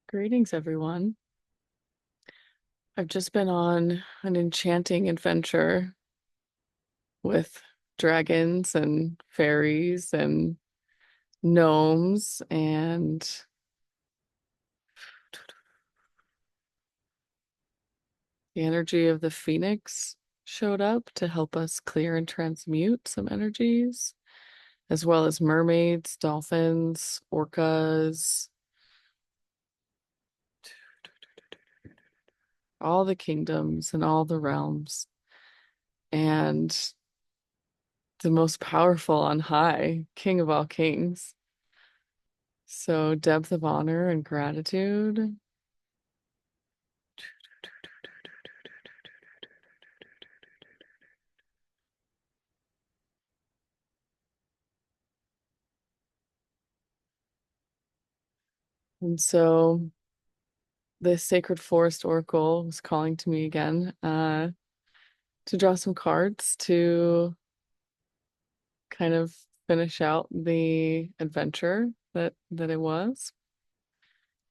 Greetings, everyone. I've just been on an enchanting adventure with dragons and fairies and gnomes, and the energy of the phoenix showed up to help us clear and transmute some energies, as well as mermaids, dolphins, orcas, all the kingdoms and all the realms. And the most powerful on high, King of all kings. So, depth of honor and gratitude. And so, the Sacred Forest Oracle was calling to me again to draw some cards to kind of finish out the adventure that it was.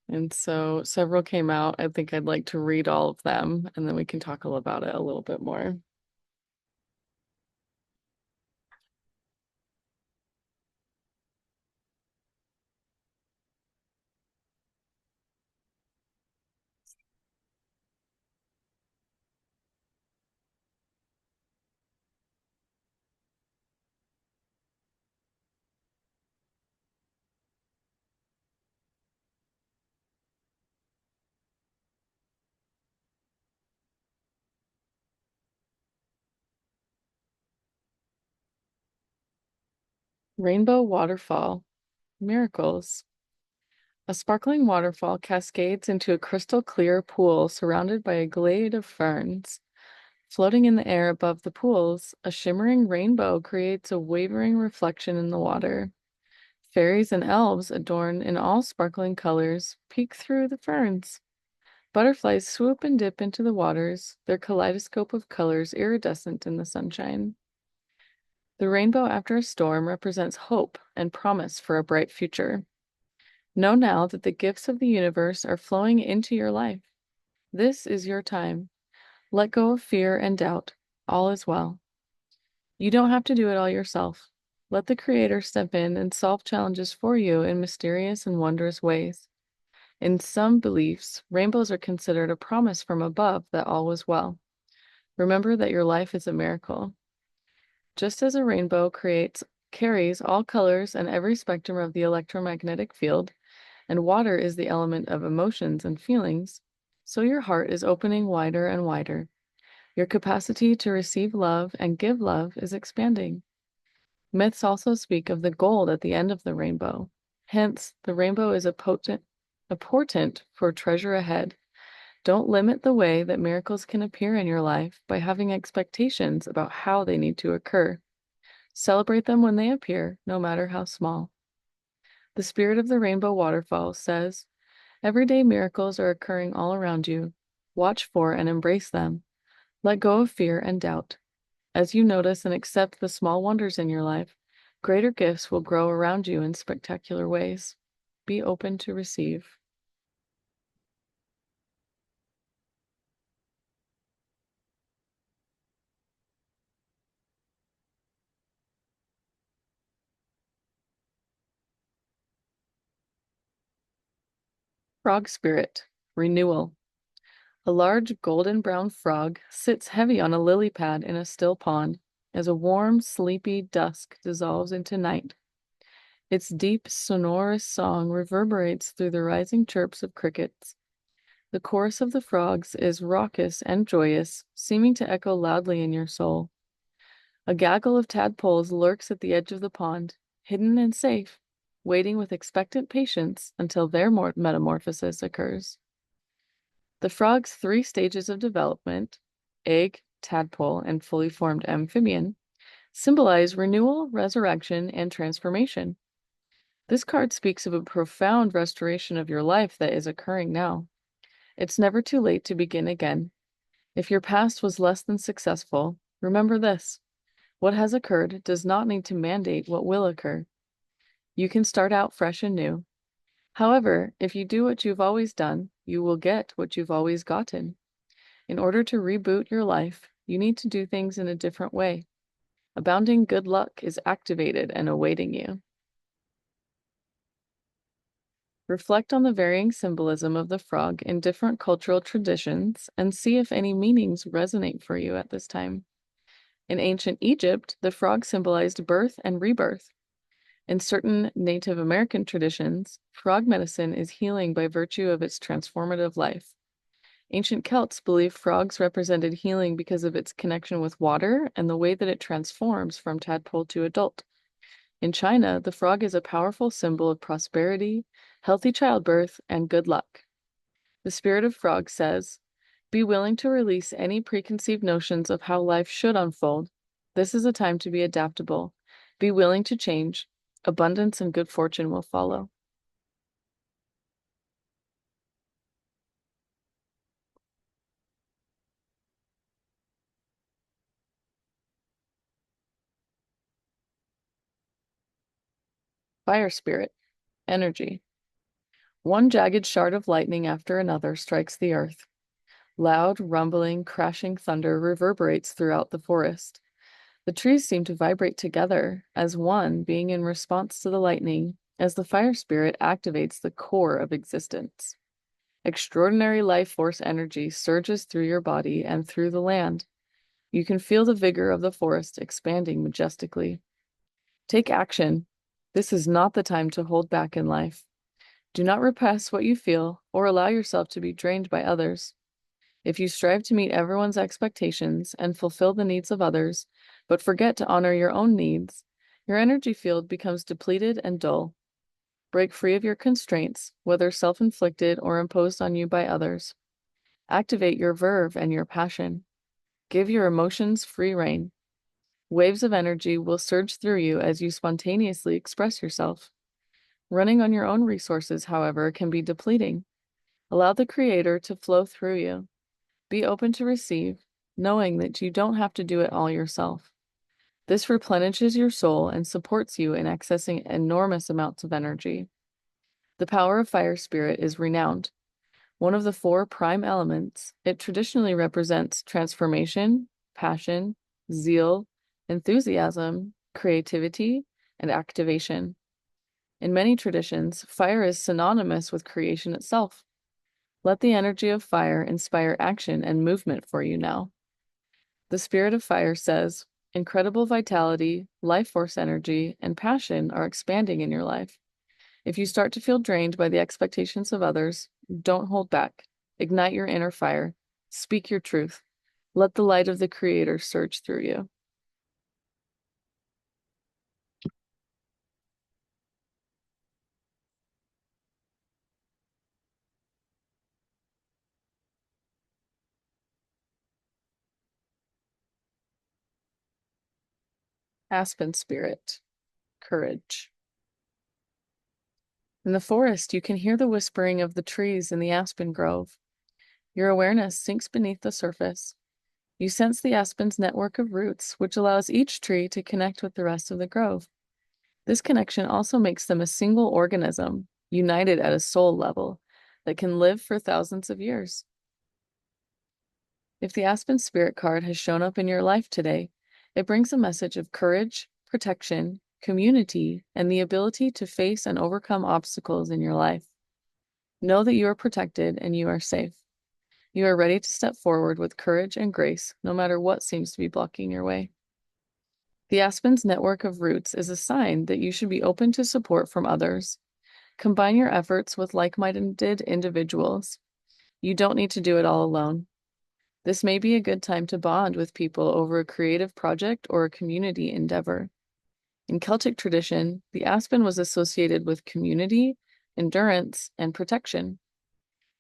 And so, several came out. I think I'd like to read all of them, and then we can talk about it a little bit more. Rainbow Waterfall, Miracles. A sparkling waterfall cascades into a crystal clear pool surrounded by a glade of ferns. Floating in the air above the pools, a shimmering rainbow creates a wavering reflection in the water. Fairies and elves, adorned in all sparkling colors, peek through the ferns. Butterflies swoop and dip into the waters, their kaleidoscope of colors iridescent in the sunshine. The rainbow after a storm represents hope and promise for a bright future. Know now that the gifts of the universe are flowing into your life. This is your time. Let go of fear and doubt. All is well. You don't have to do it all yourself. Let the Creator step in and solve challenges for you in mysterious and wondrous ways. In some beliefs, rainbows are considered a promise from above that all was well. Remember that your life is a miracle. Just as a rainbow carries all colors and every spectrum of the electromagnetic field, and water is the element of emotions and feelings, so your heart is opening wider and wider. Your capacity to receive love and give love is expanding. Myths also speak of the gold at the end of the rainbow. Hence, the rainbow is a portent for treasure ahead. Don't limit the way that miracles can appear in your life by having expectations about how they need to occur. Celebrate them when they appear, no matter how small. The spirit of the rainbow waterfall says, everyday miracles are occurring all around you. Watch for and embrace them. Let go of fear and doubt. As you notice and accept the small wonders in your life, greater gifts will grow around you in spectacular ways. Be open to receive. Frog Spirit, Renewal. A large golden brown frog sits heavy on a lily pad in a still pond as a warm, sleepy dusk dissolves into night. Its deep, sonorous song reverberates through the rising chirps of crickets. The chorus of the frogs is raucous and joyous, seeming to echo loudly in your soul. A gaggle of tadpoles lurks at the edge of the pond, hidden and safe, waiting with expectant patience until their metamorphosis occurs. The frog's three stages of development, egg, tadpole, and fully formed amphibian, symbolize renewal, resurrection, and transformation. This card speaks of a profound restoration of your life that is occurring now. It's never too late to begin again. If your past was less than successful, remember this. What has occurred does not need to mandate what will occur. You can start out fresh and new. However, if you do what you've always done, you will get what you've always gotten. In order to reboot your life, you need to do things in a different way. Abounding good luck is activated and awaiting you. Reflect on the varying symbolism of the frog in different cultural traditions and see if any meanings resonate for you at this time. In ancient Egypt, the frog symbolized birth and rebirth. In certain Native American traditions, frog medicine is healing by virtue of its transformative life. Ancient Celts believed frogs represented healing because of its connection with water and the way that it transforms from tadpole to adult. In China, the frog is a powerful symbol of prosperity, healthy childbirth, and good luck. The spirit of frog says, be willing to release any preconceived notions of how life should unfold. This is a time to be adaptable. Be willing to change. Abundance and good fortune will follow. Fire spirit, energy. One jagged shard of lightning after another strikes the earth. Loud, rumbling, crashing thunder reverberates throughout the forest. The trees seem to vibrate together as one, being in response to the lightning, as the fire spirit activates the core of existence. Extraordinary life force energy surges through your body and through the land. You can feel the vigor of the forest expanding majestically. Take action. This is not the time to hold back in life. Do not repress what you feel or allow yourself to be drained by others. If you strive to meet everyone's expectations and fulfill the needs of others, but forget to honor your own needs, your energy field becomes depleted and dull. Break free of your constraints, whether self-inflicted or imposed on you by others. Activate your verve and your passion. Give your emotions free rein. Waves of energy will surge through you as you spontaneously express yourself. Running on your own resources, however, can be depleting. Allow the Creator to flow through you. Be open to receive, knowing that you don't have to do it all yourself. This replenishes your soul and supports you in accessing enormous amounts of energy. The power of fire spirit is renowned. One of the four prime elements, it traditionally represents transformation, passion, zeal, enthusiasm, creativity, and activation. In many traditions, fire is synonymous with creation itself. Let the energy of fire inspire action and movement for you now. The spirit of fire says, incredible vitality, life force energy, and passion are expanding in your life. If you start to feel drained by the expectations of others, don't hold back. Ignite your inner fire. Speak your truth. Let the light of the Creator surge through you. Aspen spirit, courage. In the forest, you can hear the whispering of the trees in the aspen grove. Your awareness sinks beneath the surface. You sense the aspen's network of roots, which allows each tree to connect with the rest of the grove. This connection also makes them a single organism, united at a soul level, that can live for thousands of years. If the Aspen Spirit card has shown up in your life today, it brings a message of courage, protection, community, and the ability to face and overcome obstacles in your life. Know that you are protected and you are safe. You are ready to step forward with courage and grace, no matter what seems to be blocking your way. The aspen's network of roots is a sign that you should be open to support from others. Combine your efforts with like-minded individuals. You don't need to do it all alone. This may be a good time to bond with people over a creative project or a community endeavor. In Celtic tradition, the aspen was associated with community, endurance, and protection.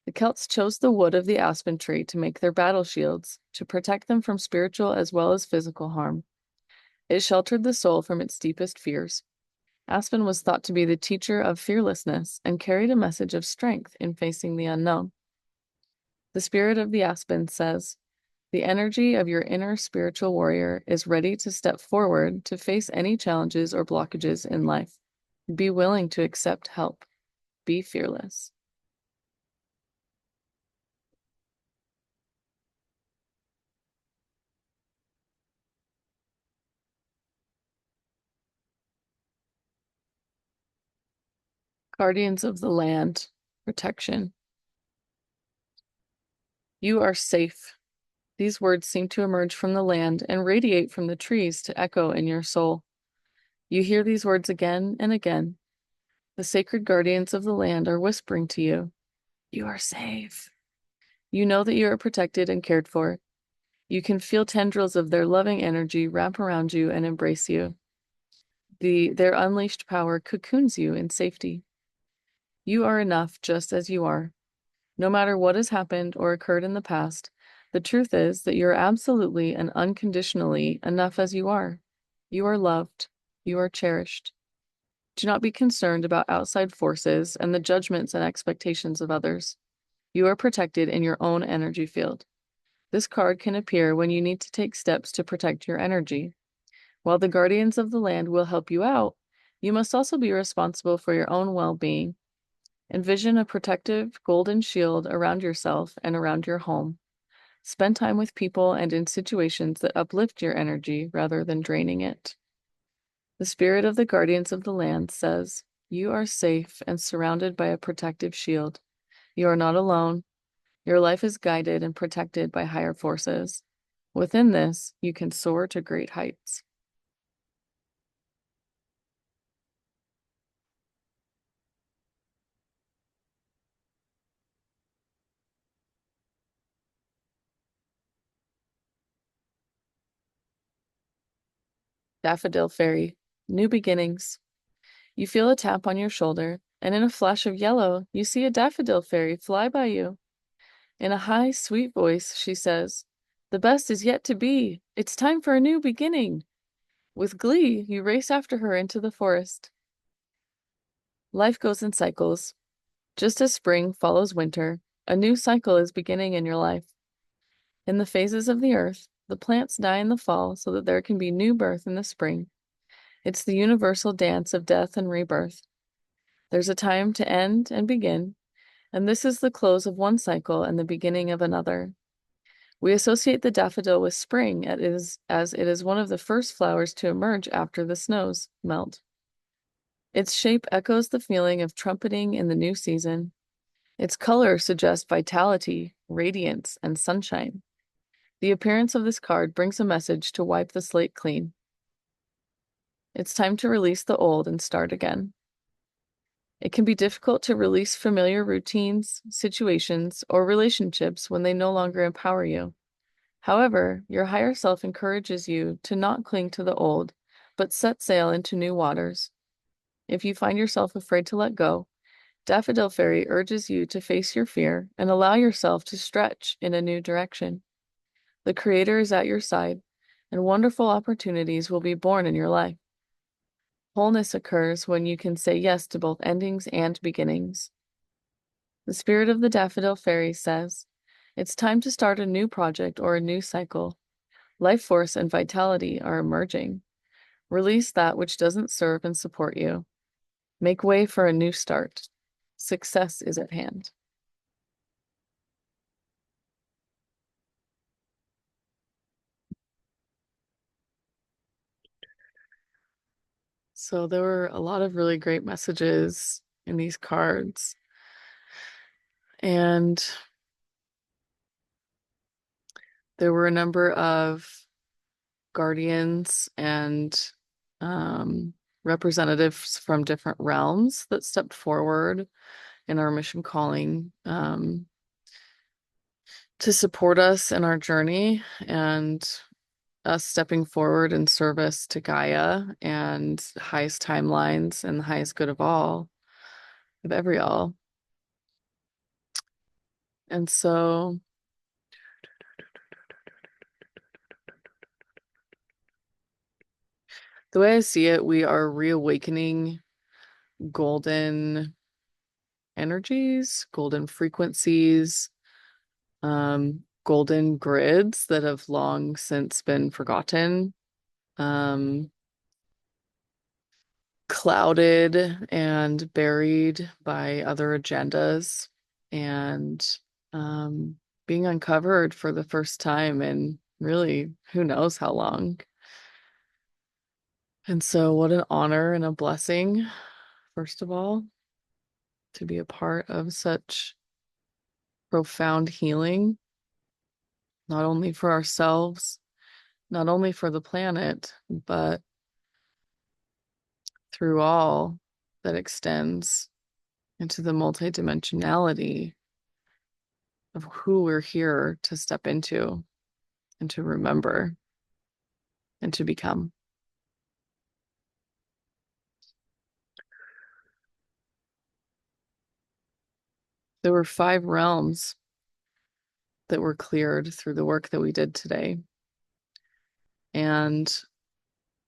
The Celts chose the wood of the aspen tree to make their battle shields, to protect them from spiritual as well as physical harm. It sheltered the soul from its deepest fears. Aspen was thought to be the teacher of fearlessness and carried a message of strength in facing the unknown. The spirit of the aspen says, the energy of your inner spiritual warrior is ready to step forward to face any challenges or blockages in life. Be willing to accept help. Be fearless. Guardians of the land, protection. You are safe. These words seem to emerge from the land and radiate from the trees to echo in your soul. You hear these words again and again. The sacred guardians of the land are whispering to you, you are safe. You know that you are protected and cared for. You can feel tendrils of their loving energy wrap around you and embrace you. Their unleashed power cocoons you in safety. You are enough just as you are. No matter what has happened or occurred in the past, the truth is that you're absolutely and unconditionally enough as you are. You are loved. You are cherished. Do not be concerned about outside forces and the judgments and expectations of others. You are protected in your own energy field. This card can appear when you need to take steps to protect your energy. While the guardians of the land will help you out, you must also be responsible for your own well-being. Envision a protective golden shield around yourself and around your home. Spend time with people and in situations that uplift your energy rather than draining it. The spirit of the guardians of the land says, you are safe and surrounded by a protective shield. You are not alone. Your life is guided and protected by higher forces. Within this, you can soar to great heights. Daffodil Fairy, new beginnings. You feel a tap on your shoulder, and in a flash of yellow, you see a daffodil fairy fly by you. In a high, sweet voice, she says, the best is yet to be. It's time for a new beginning. With glee, you race after her into the forest. Life goes in cycles. Just as spring follows winter, a new cycle is beginning in your life. In the phases of the earth, the plants die in the fall so that there can be new birth in the spring. It's the universal dance of death and rebirth. There's a time to end and begin, and this is the close of one cycle and the beginning of another. We associate the daffodil with spring as it is one of the first flowers to emerge after the snows melt. Its shape echoes the feeling of trumpeting in the new season. Its color suggests vitality, radiance, and sunshine. The appearance of this card brings a message to wipe the slate clean. It's time to release the old and start again. It can be difficult to release familiar routines, situations, or relationships when they no longer empower you. However, your higher self encourages you to not cling to the old, but set sail into new waters. If you find yourself afraid to let go, Daffodil Fairy urges you to face your fear and allow yourself to stretch in a new direction. The Creator is at your side, and wonderful opportunities will be born in your life. Wholeness occurs when you can say yes to both endings and beginnings. The spirit of the Daffodil Fairy says, it's time to start a new project or a new cycle. Life force and vitality are emerging. Release that which doesn't serve and support you. Make way for a new start. Success is at hand. So there were a lot of really great messages in these cards. And there were a number of guardians and representatives from different realms that stepped forward in our mission calling to support us in our journey and us stepping forward in service to Gaia and highest timelines and the highest good of all, of every all. And so the way I see it, we are reawakening golden energies, golden frequencies, golden grids that have long since been forgotten. Um, clouded and buried by other agendas and being uncovered for the first time in really who knows how long. And so, what an honor and a blessing, first of all, to be a part of such profound healing, not only for ourselves, not only for the planet, but through all that extends into the multidimensionality of who we're here to step into and to remember and to become. There were 5 realms that were cleared through the work that we did today. And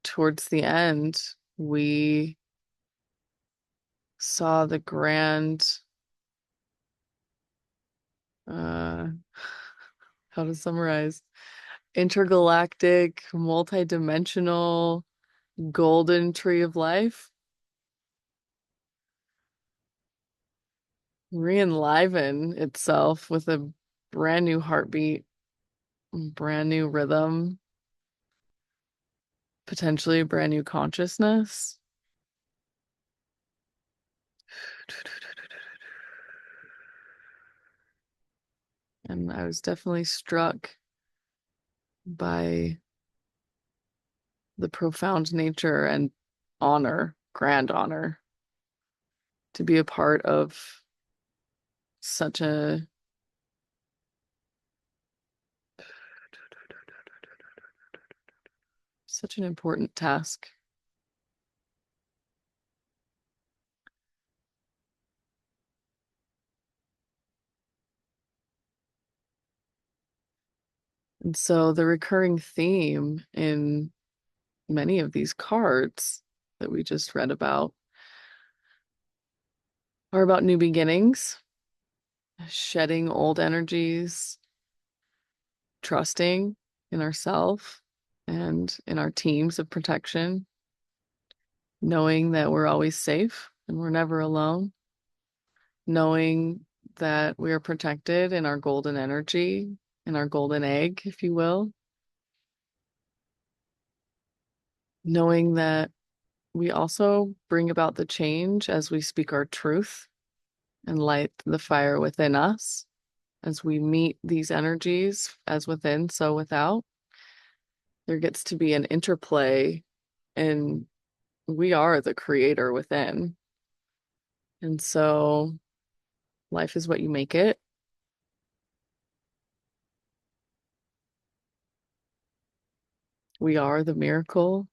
towards the end, we saw the grand, uh, how to summarize, intergalactic, multidimensional, golden tree of life re-enliven itself with a brand new heartbeat, brand new rhythm, potentially a brand new consciousness. And I was definitely struck by the profound nature and honor, grand honor, to be a part of such a such an important task. And so the recurring theme in many of these cards that we just read about are about new beginnings, shedding old energies, trusting in ourselves and in our teams of protection, knowing that we're always safe and we're never alone, knowing that we are protected in our golden energy, in our golden egg, if you will, knowing that we also bring about the change as we speak our truth and light the fire within us as we meet these energies as within, so without. There gets to be an interplay, and we are the creator within. And so life is what you make it. We are the miracle.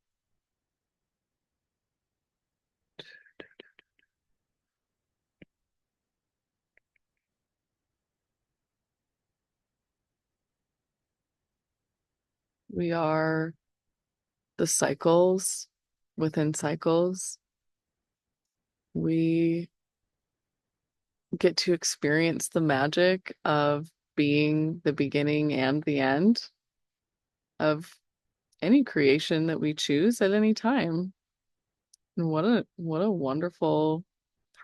We are the cycles within cycles. We get to experience the magic of being the beginning and the end of any creation that we choose at any time. And what a wonderful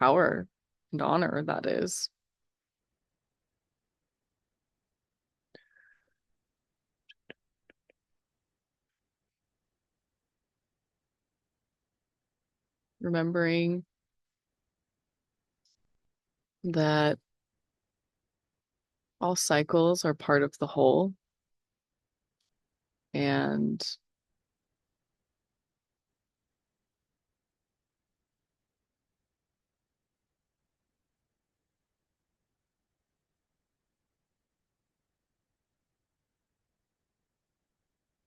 power and honor that is. Remembering that all cycles are part of the whole, and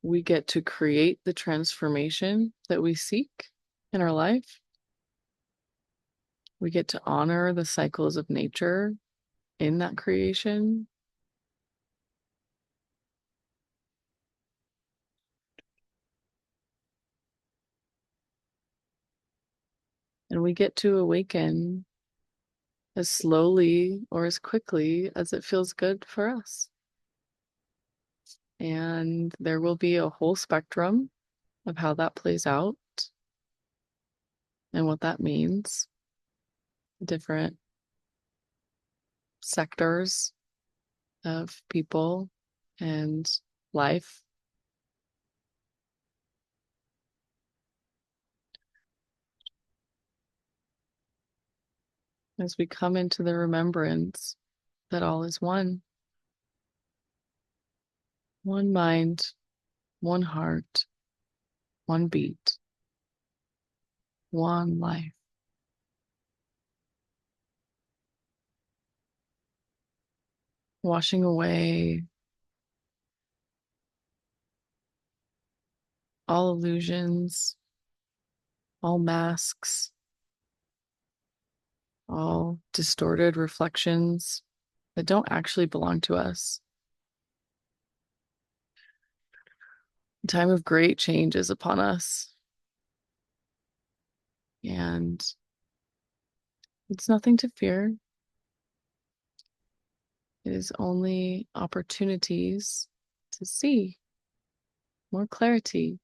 we get to create the transformation that we seek in our life. We get to honor the cycles of nature in that creation. And we get to awaken as slowly or as quickly as it feels good for us. And there will be a whole spectrum of how that plays out. and what that means, different sectors of people and life. As we come into the remembrance that all is one mind, one heart, one beat, one life. Washing away all illusions, all masks, all distorted reflections that don't actually belong to us. A time of great change is upon us. And it's nothing to fear. It is only opportunities to see more clarity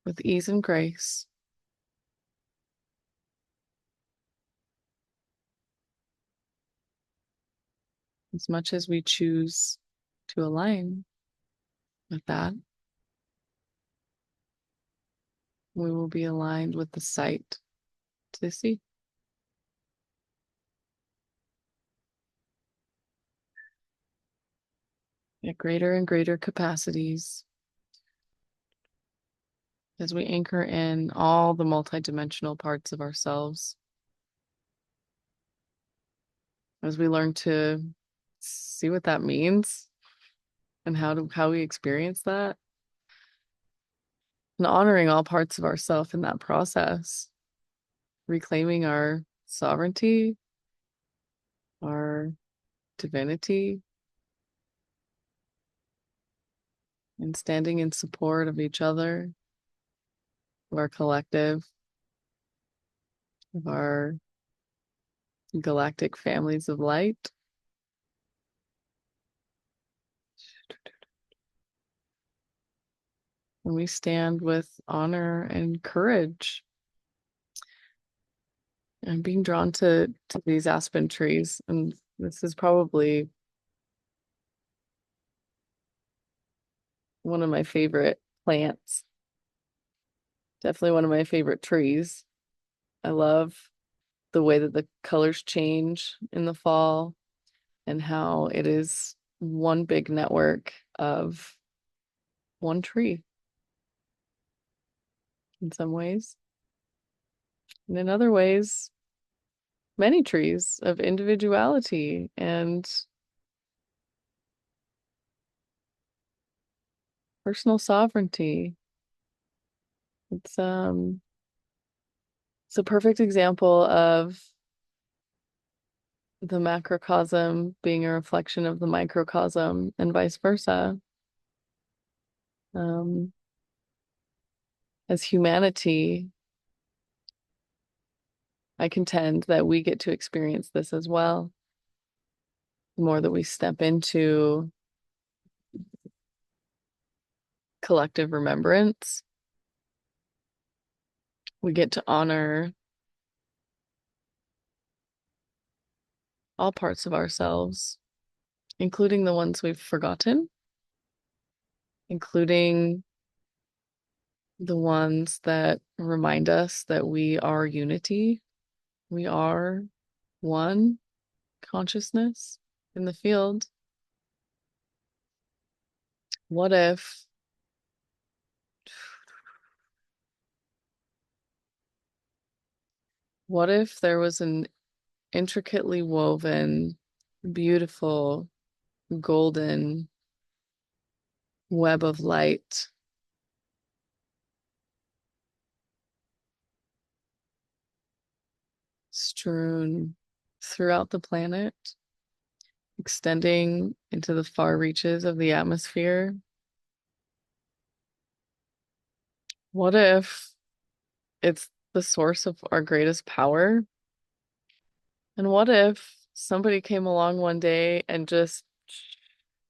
with ease and grace. As much as we choose to align with that, we will be aligned with the sight to see. At greater and greater capacities as we anchor in all the multidimensional parts of ourselves, as we learn to see what that means and how we experience that, and honoring all parts of ourself in that process, reclaiming our sovereignty, our divinity, and standing in support of each other, of our collective, of our galactic families of light. And we stand with honor and courage. I'm being drawn to these aspen trees, and this is probably one of my favorite plants. Definitely one of my favorite trees. I love the way that the colors change in the fall and how it is one big network of one tree in some ways. And in other ways, many trees of individuality and personal sovereignty. It's a perfect example of the macrocosm being a reflection of the microcosm and vice versa. Um, as humanity, I contend that we get to experience this as well. The more that we step into collective remembrance, we get to honor all parts of ourselves, including the ones we've forgotten, including the ones that remind us that we are unity. We are one consciousness in the field. What if there was an intricately woven, beautiful, golden web of light strewn throughout the planet, extending into the far reaches of the atmosphere? What if it's the source of our greatest power? And what if somebody came along one day and just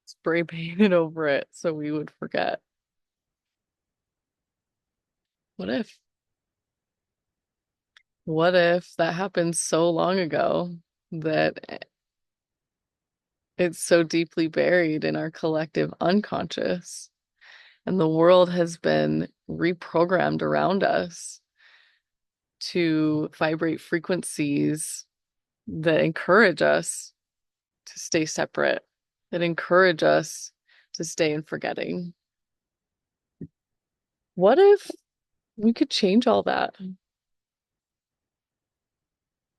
spray painted over it so we would forget? What if? What if that happened so long ago that it's so deeply buried in our collective unconscious, and the world has been reprogrammed around us to vibrate frequencies that encourage us to stay separate, that encourage us to stay in forgetting? What if we could change all that?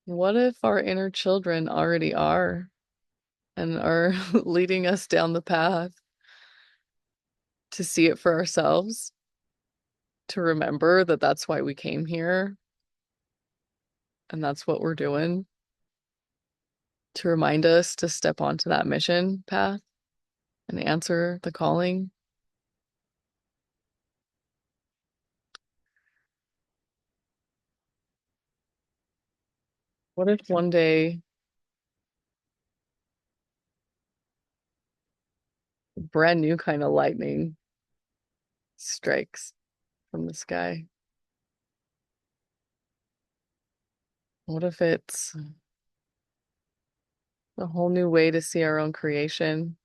What if our inner children already are and are leading us down the path to see it for ourselves, to remember that that's why we came here and that's what we're doing, to remind us to step onto that mission path and answer the calling? What if one day a brand new kind of lightning strikes from the sky? What if it's a whole new way to see our own creation?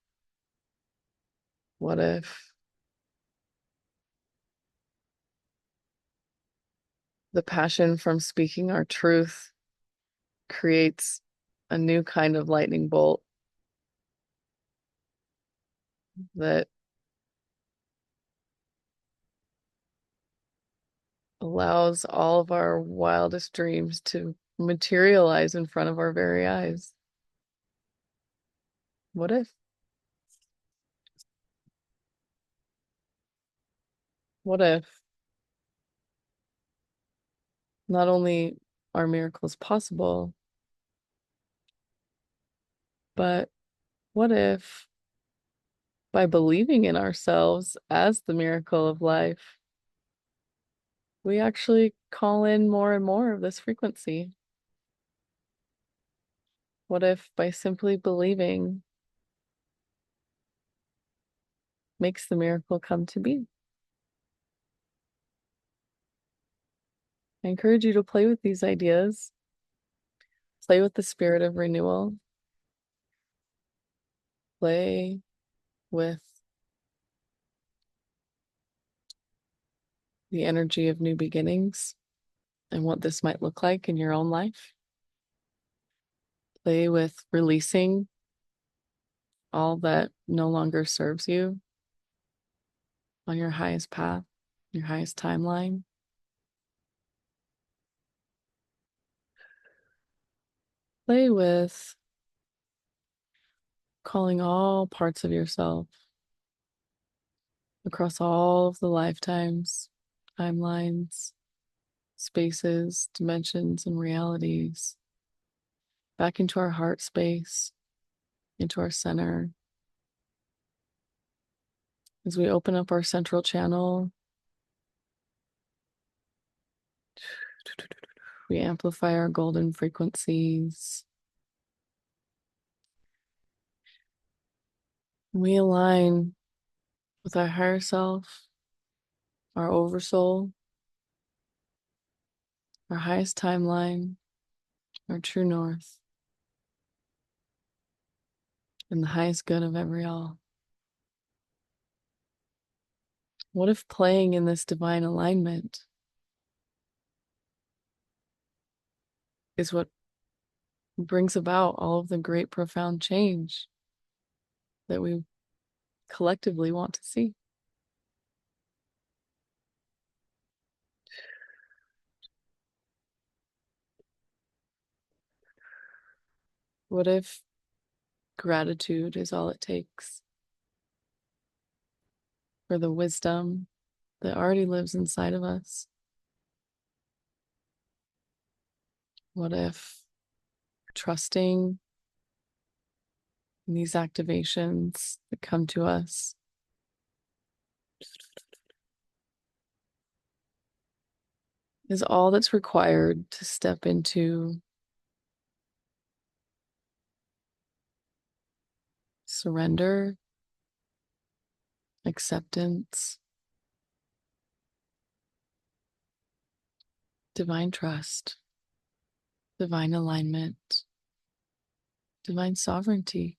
What if the passion from speaking our truth creates a new kind of lightning bolt that allows all of our wildest dreams to materialize in front of our very eyes? What if? What if not only are miracles possible, but what if by believing in ourselves as the miracle of life, we actually call in more and more of this frequency? What if by simply believing makes the miracle come to be? I encourage you to play with these ideas, play with the spirit of renewal, play with the energy of new beginnings and what this might look like in your own life. Play with releasing all that no longer serves you on your highest path, your highest timeline. Play with calling all parts of yourself across all of the lifetimes, timelines, spaces, dimensions, and realities back into our heart space, into our center. As we open up our central channel, we amplify our golden frequencies. We align with our higher self, our oversoul, our highest timeline, our true north, and the highest good of every all. What if playing in this divine alignment is what brings about all of the great, profound change that we collectively want to see? What if gratitude is all it takes for the wisdom that already lives inside of us? What if trusting in these activations that come to us is all that's required to step into surrender, acceptance, divine trust? divine alignment, divine sovereignty.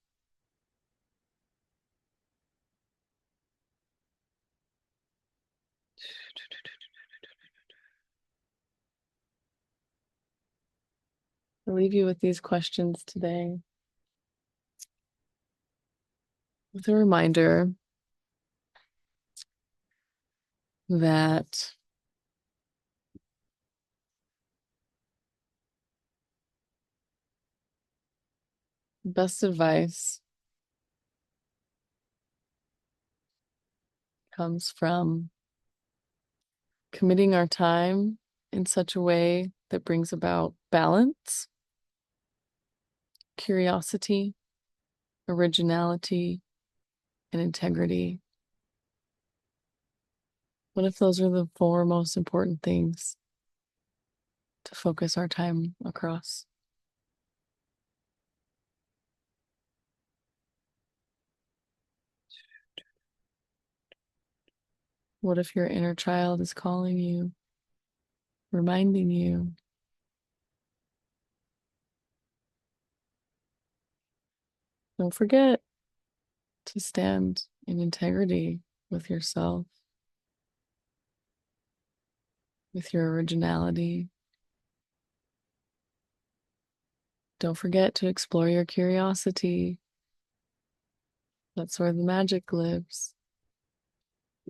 I'll leave you with these questions today, with a reminder that best advice comes from committing our time in such a way that brings about balance, curiosity, originality, and integrity. What if those are the four most important things to focus our time across? What if your inner child is calling you, reminding you? Don't forget to stand in integrity with yourself, with your originality. Don't forget to explore your curiosity. That's where the magic lives.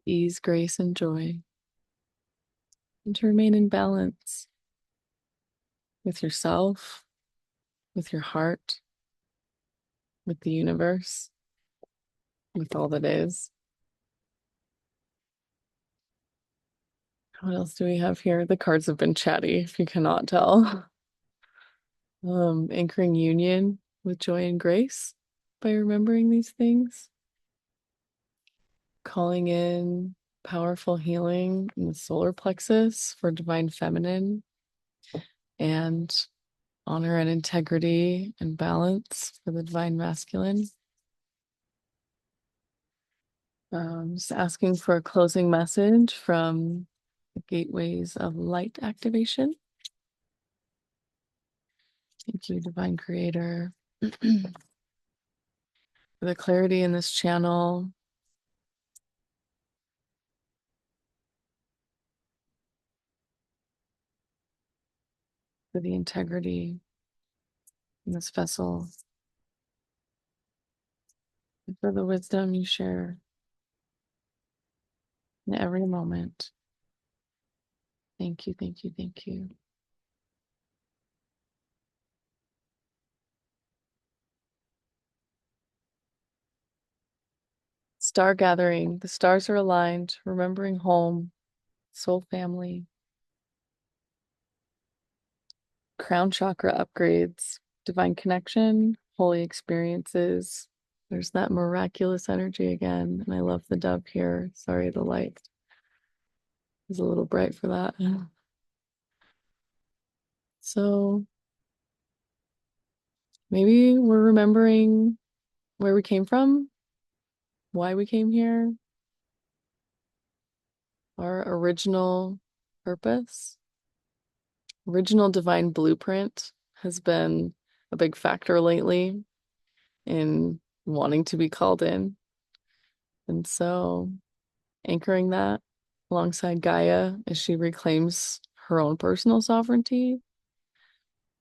Ease, grace, and joy. And to remain in balance with yourself, with your heart, with the universe, with all that is. What else do we have here? The cards have been chatty, if you cannot tell. Anchoring union with joy and grace by remembering these things. Calling in powerful healing in the solar plexus for divine feminine, and honor and integrity and balance for the divine masculine. Just asking for a closing message from the gateways of light activation. Thank you, divine creator, for the clarity in this channel. For the integrity in this vessel. And for the wisdom you share in every moment. Thank you, thank you, thank you. Star gathering. The stars are aligned, remembering home, soul family. Crown chakra upgrades, divine connection, holy experiences. There's that miraculous energy again. And I love the dove here. Sorry, the light is a little bright for that. So maybe we're remembering where we came from, why we came here, our original purpose. Original divine blueprint has been a big factor lately in wanting to be called in. And so anchoring that alongside Gaia as she reclaims her own personal sovereignty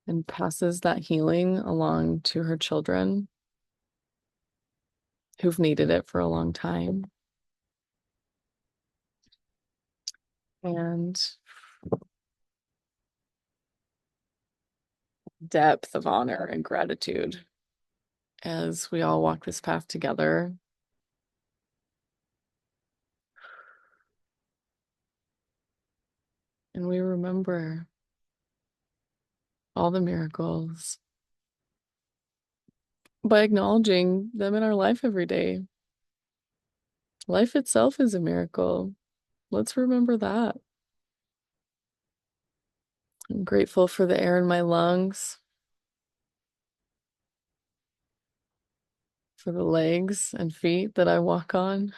and passes that healing along to her children who've needed it for a long time. And depth of honor and gratitude as we all walk this path together. And we remember all the miracles by acknowledging them in our life every day. Life itself is a miracle. Let's remember that. I'm grateful for the air in my lungs, for the legs and feet that I walk on.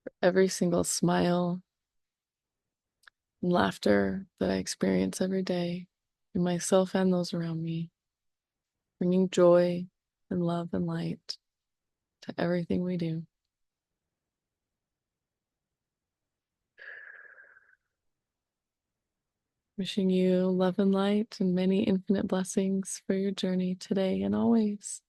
For every single smile and laughter that I experience every day in myself and those around me, bringing joy and love and light to everything we do. Wishing you love and light and many infinite blessings for your journey today and always.